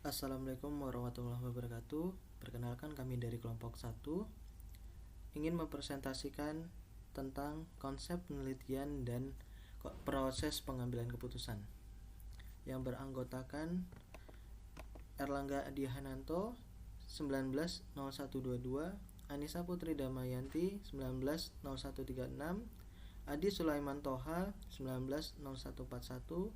Assalamualaikum warahmatullahi wabarakatuh. Perkenalkan, kami dari kelompok 1 ingin mempresentasikan tentang konsep penelitian dan proses pengambilan keputusan yang beranggotakan Erlangga Adihananto 190122, Anissa Putri Damayanti 190136, Adi Sulaiman Toha 190141,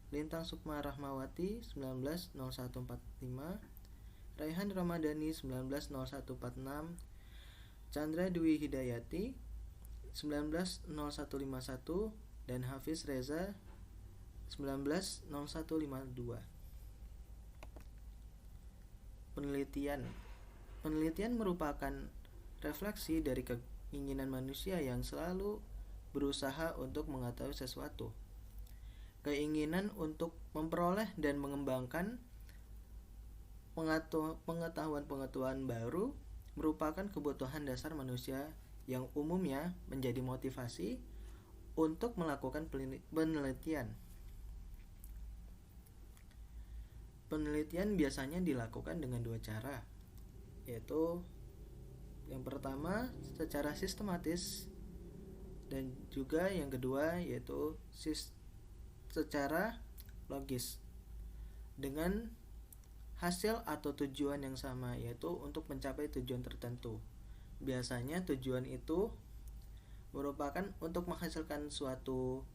Lintang Sukma Rahmawati 190145, Raihan Ramadhani 190146, Chandra Dwi Hidayati 190151, dan Hafiz Reza 190152. Penelitian merupakan refleksi dari keinginan manusia yang selalu berusaha untuk mengetahui sesuatu. Keinginan untuk memperoleh dan mengembangkan pengetahuan-pengetahuan baru merupakan kebutuhan dasar manusia yang umumnya menjadi motivasi untuk melakukan penelitian. Penelitian biasanya dilakukan dengan dua cara, yaitu yang pertama secara sistematis, dan juga yang kedua yaitu secara logis, dengan hasil atau tujuan yang sama, yaitu untuk mencapai tujuan tertentu. Biasanya tujuan itu merupakan untuk menghasilkan suatu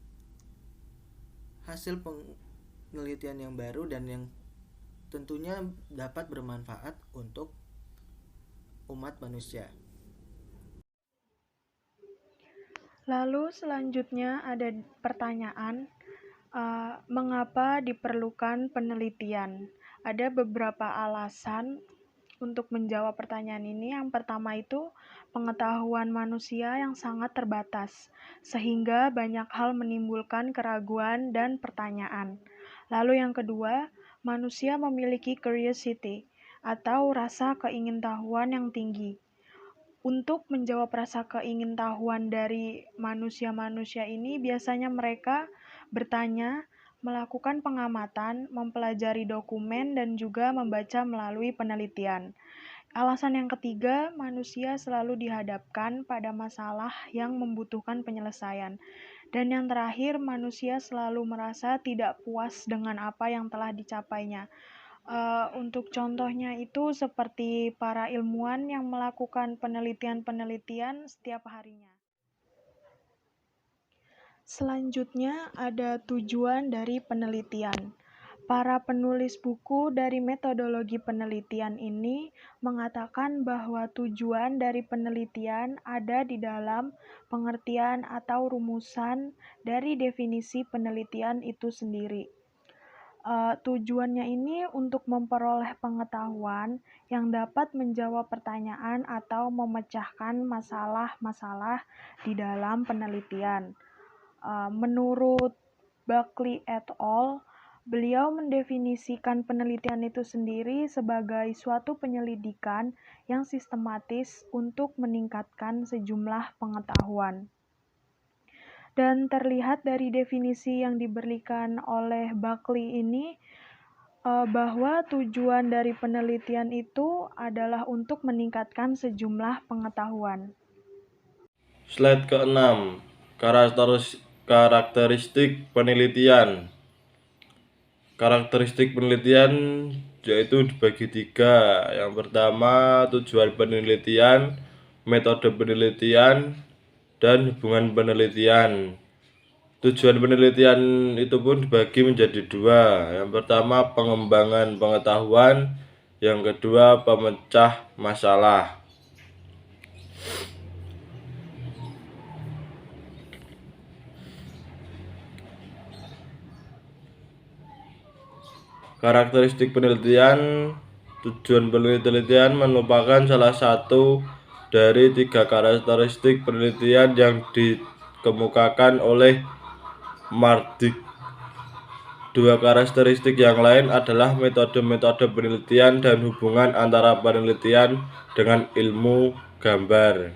hasil penelitian yang baru dan yang tentunya dapat bermanfaat untuk umat manusia. Lalu selanjutnya ada pertanyaan, mengapa diperlukan penelitian? Ada beberapa alasan untuk menjawab pertanyaan ini. Yang pertama itu pengetahuan manusia yang sangat terbatas, sehingga banyak hal menimbulkan keraguan dan pertanyaan. Lalu yang kedua, manusia memiliki curiosity atau rasa keingintahuan yang tinggi. Untuk menjawab rasa keingintahuan dari manusia-manusia ini, biasanya mereka bertanya, melakukan pengamatan, mempelajari dokumen, dan juga membaca melalui penelitian. Alasan yang ketiga, manusia selalu dihadapkan pada masalah yang membutuhkan penyelesaian. Dan yang terakhir, manusia selalu merasa tidak puas dengan apa yang telah dicapainya. Untuk contohnya itu seperti para ilmuwan yang melakukan penelitian-penelitian setiap harinya. Selanjutnya ada tujuan dari penelitian. Para penulis buku dari metodologi penelitian ini mengatakan bahwa tujuan dari penelitian ada di dalam pengertian atau rumusan dari definisi penelitian itu sendiri. Tujuannya ini untuk memperoleh pengetahuan yang dapat menjawab pertanyaan atau memecahkan masalah-masalah di dalam penelitian. Menurut Buckley et al., beliau mendefinisikan penelitian itu sendiri sebagai suatu penyelidikan yang sistematis untuk meningkatkan sejumlah pengetahuan. Dan terlihat dari definisi yang diberikan oleh Buckley ini, bahwa tujuan dari penelitian itu adalah untuk meningkatkan sejumlah pengetahuan. Slide ke-6, karakteristik penelitian. Karakteristik penelitian yaitu dibagi 3. Yang pertama, tujuan penelitian, metode penelitian, dan hubungan penelitian. Tujuan penelitian itu pun dibagi menjadi 2. Yang pertama, pengembangan pengetahuan. Yang kedua, pemecah masalah. Karakteristik penelitian. Tujuan penelitian merupakan salah satu dari 3 karakteristik penelitian yang dikemukakan oleh Mardik. 2 karakteristik yang lain adalah metode-metode penelitian dan hubungan antara penelitian dengan ilmu gambar.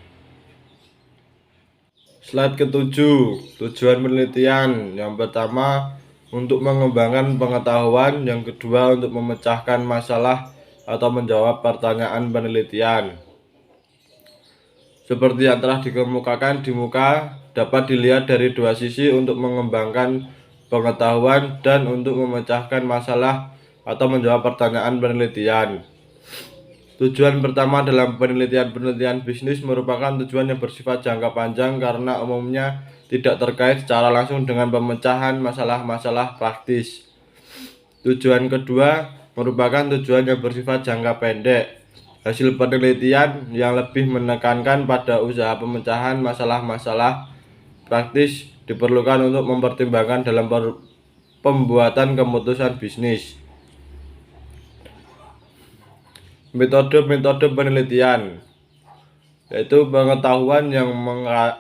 Slide ke-7, tujuan penelitian. Yang pertama, untuk mengembangkan pengetahuan, yang kedua untuk memecahkan masalah atau menjawab pertanyaan penelitian. Seperti yang telah dikemukakan di muka, dapat dilihat dari dua sisi untuk mengembangkan pengetahuan dan untuk memecahkan masalah atau menjawab pertanyaan penelitian. Tujuan pertama dalam penelitian bisnis merupakan tujuan yang bersifat jangka panjang karena umumnya tidak terkait secara langsung dengan pemecahan masalah-masalah praktis. Tujuan kedua merupakan tujuan yang bersifat jangka pendek. Hasil penelitian yang lebih menekankan pada usaha pemecahan masalah-masalah praktis diperlukan untuk mempertimbangkan dalam pembuatan keputusan bisnis. Metode-metode penelitian yaitu pengetahuan yang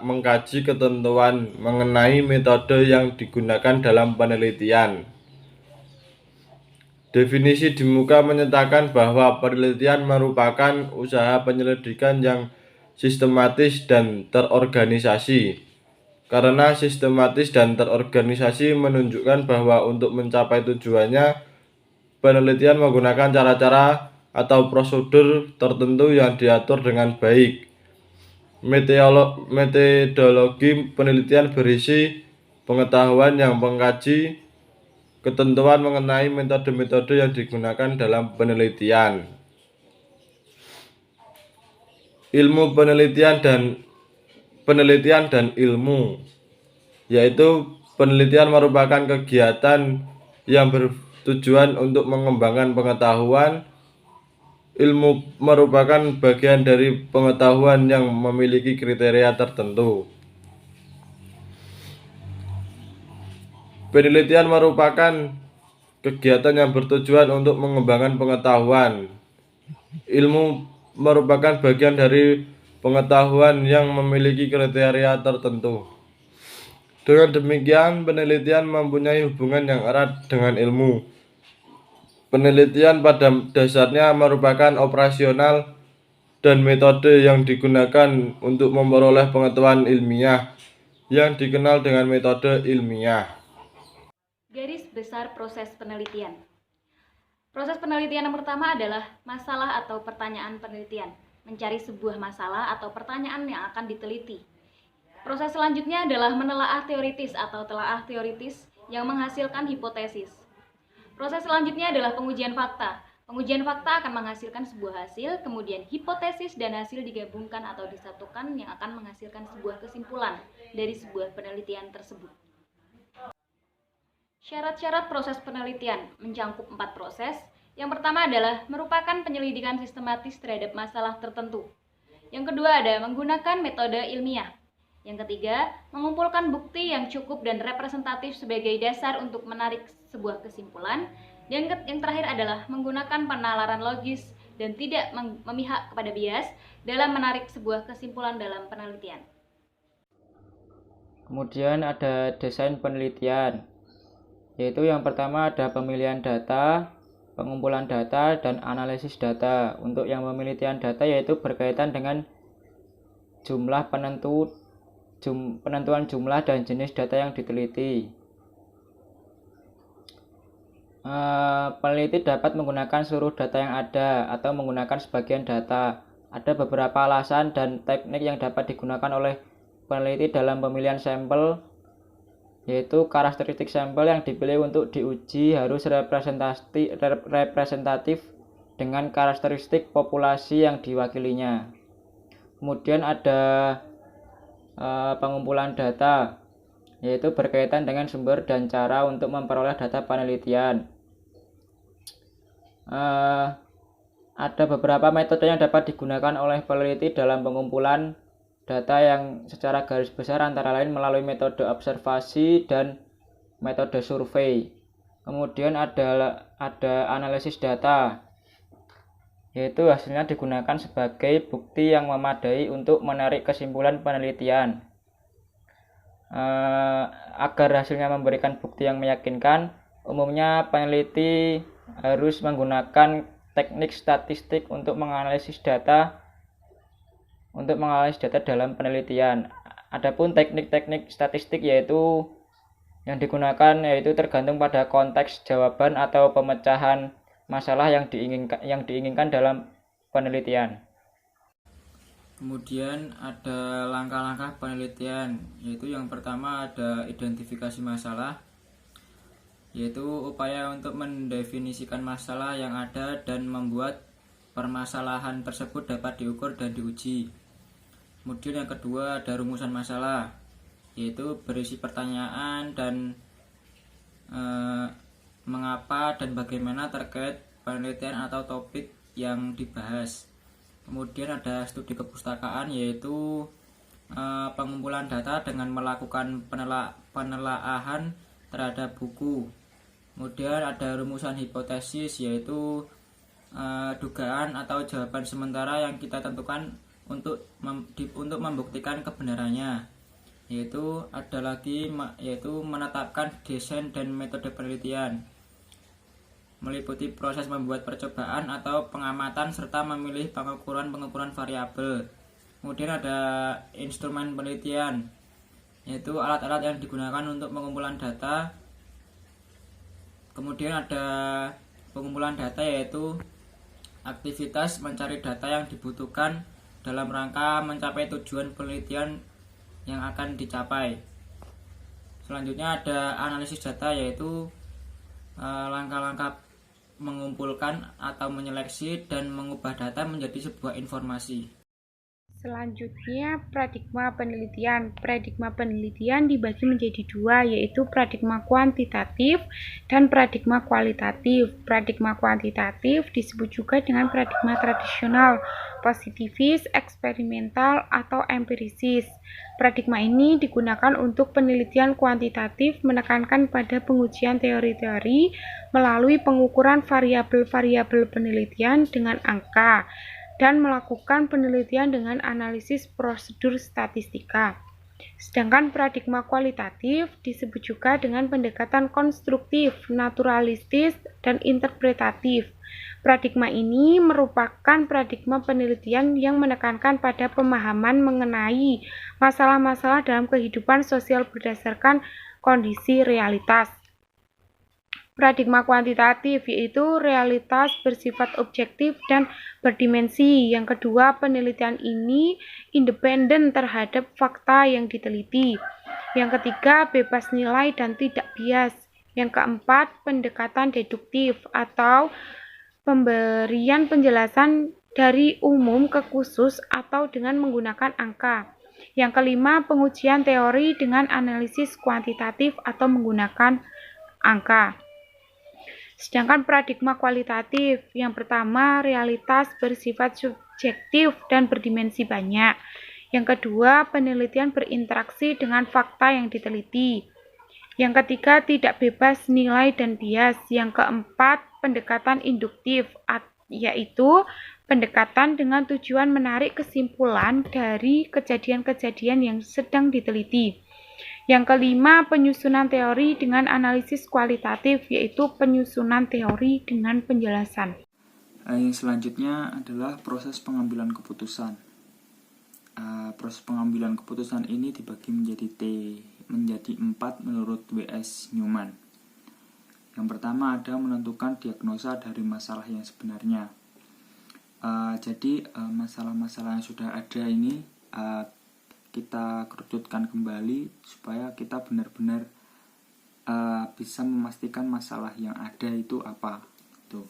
mengkaji ketentuan mengenai metode yang digunakan dalam penelitian. Definisi di muka menyatakan bahwa penelitian merupakan usaha penyelidikan yang sistematis dan terorganisasi. Karena sistematis dan terorganisasi menunjukkan bahwa untuk mencapai tujuannya, penelitian menggunakan cara-cara atau prosedur tertentu yang diatur dengan baik. Metodologi penelitian berisi pengetahuan yang mengkaji ketentuan mengenai metode-metode yang digunakan dalam penelitian. Ilmu penelitian dan ilmu, yaitu penelitian merupakan kegiatan yang bertujuan untuk mengembangkan pengetahuan. Ilmu merupakan bagian dari pengetahuan yang memiliki kriteria tertentu. Penelitian merupakan kegiatan yang bertujuan untuk mengembangkan pengetahuan. Ilmu merupakan bagian dari pengetahuan yang memiliki kriteria tertentu. Dengan demikian, penelitian mempunyai hubungan yang erat dengan ilmu. Penelitian pada dasarnya merupakan operasional dan metode yang digunakan untuk memperoleh pengetahuan ilmiah yang dikenal dengan metode ilmiah. Garis besar proses penelitian. Proses penelitian yang pertama adalah masalah atau pertanyaan penelitian. Mencari sebuah masalah atau pertanyaan yang akan diteliti. Proses selanjutnya adalah menelaah teoritis atau telaah teoritis yang menghasilkan hipotesis. Proses selanjutnya adalah pengujian fakta. Pengujian fakta akan menghasilkan sebuah hasil, kemudian hipotesis dan hasil digabungkan atau disatukan yang akan menghasilkan sebuah kesimpulan dari sebuah penelitian tersebut. Syarat-syarat proses penelitian mencakup 4 proses. Yang pertama adalah merupakan penyelidikan sistematis terhadap masalah tertentu. Yang kedua ada menggunakan metode ilmiah. Yang ketiga, mengumpulkan bukti yang cukup dan representatif sebagai dasar untuk menarik sebuah kesimpulan. Dan yang terakhir adalah menggunakan penalaran logis dan tidak memihak kepada bias dalam menarik sebuah kesimpulan dalam penelitian. Kemudian ada desain penelitian, yaitu yang pertama ada pemilihan data, pengumpulan data, dan analisis data. Untuk yang pemilihan data yaitu berkaitan dengan penentuan jumlah dan jenis data yang diteliti. Peneliti dapat menggunakan seluruh data yang ada atau menggunakan sebagian data. Ada beberapa alasan dan teknik yang dapat digunakan oleh peneliti dalam pemilihan sampel, yaitu karakteristik sampel yang dipilih untuk diuji harus representatif dengan karakteristik populasi yang diwakilinya. Kemudian ada pengumpulan data, yaitu berkaitan dengan sumber dan cara untuk memperoleh data penelitian. Ada beberapa metode yang dapat digunakan oleh peneliti dalam pengumpulan data yang secara garis besar antara lain melalui metode observasi dan metode survei. Kemudian ada analisis data, yaitu hasilnya digunakan sebagai bukti yang memadai untuk menarik kesimpulan penelitian. Agar hasilnya memberikan bukti yang meyakinkan, umumnya peneliti harus menggunakan teknik statistik untuk menganalisis data dalam penelitian. Adapun teknik-teknik statistik yaitu Yang digunakan yaitu tergantung pada konteks jawaban atau pemecahan masalah yang diinginkan dalam penelitian. Kemudian ada langkah-langkah penelitian, yaitu yang pertama ada identifikasi masalah, yaitu upaya untuk mendefinisikan masalah yang ada dan membuat permasalahan tersebut dapat diukur dan diuji. Kemudian yang kedua ada rumusan masalah, yaitu berisi pertanyaan dan mengapa dan bagaimana terkait penelitian atau topik yang dibahas. Kemudian ada studi kepustakaan, yaitu pengumpulan data dengan melakukan penelaahan terhadap buku. Kemudian ada rumusan hipotesis, yaitu dugaan atau jawaban sementara yang kita tentukan untuk membuktikan kebenarannya. Yaitu ada lagi yaitu menetapkan desain dan metode penelitian, meliputi proses membuat percobaan atau pengamatan serta memilih pengukuran variabel. Kemudian ada instrumen penelitian, yaitu alat-alat yang digunakan untuk pengumpulan data. Kemudian ada pengumpulan data, yaitu aktivitas mencari data yang dibutuhkan dalam rangka mencapai tujuan penelitian yang akan dicapai. Selanjutnya ada analisis data, yaitu langkah-langkah mengumpulkan atau menyeleksi dan mengubah data menjadi sebuah informasi. Selanjutnya, paradigma penelitian. Paradigma penelitian dibagi menjadi dua, yaitu paradigma kuantitatif dan paradigma kualitatif. Paradigma kuantitatif disebut juga dengan paradigma tradisional, positivis, eksperimental, atau empirisis. Paradigma ini digunakan untuk penelitian kuantitatif, menekankan pada pengujian teori-teori melalui pengukuran variabel-variabel penelitian dengan angka, dan melakukan penelitian dengan analisis prosedur statistika. Sedangkan paradigma kualitatif disebut juga dengan pendekatan konstruktif, naturalistis, dan interpretatif. Paradigma ini merupakan paradigma penelitian yang menekankan pada pemahaman mengenai masalah-masalah dalam kehidupan sosial berdasarkan kondisi realitas. Paradigma kuantitatif yaitu realitas bersifat objektif dan berdimensi. Yang kedua, penelitian ini independen terhadap fakta yang diteliti. Yang ketiga, bebas nilai dan tidak bias. Yang keempat, pendekatan deduktif atau pemberian penjelasan dari umum ke khusus atau dengan menggunakan angka. Yang kelima, pengujian teori dengan analisis kuantitatif atau menggunakan angka. Sedangkan paradigma kualitatif, yang pertama realitas bersifat subjektif dan berdimensi banyak. Yang kedua, penelitian berinteraksi dengan fakta yang diteliti. Yang ketiga, tidak bebas nilai dan bias. Yang keempat, pendekatan induktif, yaitu pendekatan dengan tujuan menarik kesimpulan dari kejadian-kejadian yang sedang diteliti. Yang kelima, penyusunan teori dengan analisis kualitatif, yaitu penyusunan teori dengan penjelasan. Yang selanjutnya adalah proses pengambilan keputusan. Proses pengambilan keputusan ini dibagi menjadi 4 menurut W.S. Newman. Yang pertama ada menentukan diagnosa dari masalah yang sebenarnya. Jadi masalah-masalah yang sudah ada ini kita kerucutkan kembali supaya kita benar-benar bisa memastikan masalah yang ada itu apa. Tuh.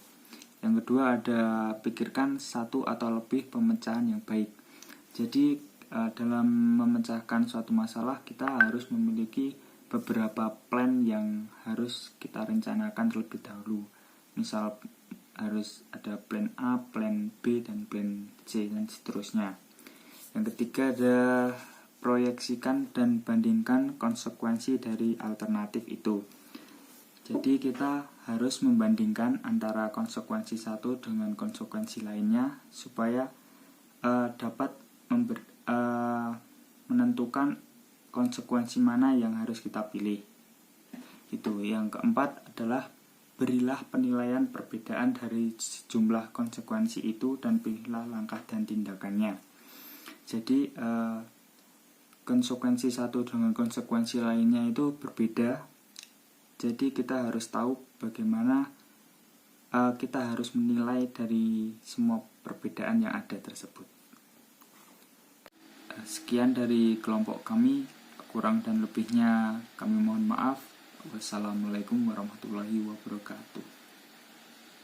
Yang kedua ada pikirkan satu atau lebih pemecahan yang baik. Jadi dalam memecahkan suatu masalah kita harus memiliki beberapa plan yang harus kita rencanakan terlebih dahulu. Misal harus ada plan A, plan B, dan plan C dan seterusnya. Yang ketiga ada proyeksikan dan bandingkan konsekuensi dari alternatif itu. Jadi kita harus membandingkan antara konsekuensi satu dengan konsekuensi lainnya supaya dapat menentukan konsekuensi mana yang harus kita pilih. Itu. Yang keempat adalah berilah penilaian perbedaan dari jumlah konsekuensi itu dan pilihlah langkah dan tindakannya. Jadi konsekuensi satu dengan konsekuensi lainnya itu berbeda, Jadi kita harus tahu bagaimana kita harus menilai dari semua perbedaan yang ada tersebut. Sekian dari kelompok kami, kurang dan lebihnya kami mohon maaf. Wassalamualaikum warahmatullahi wabarakatuh.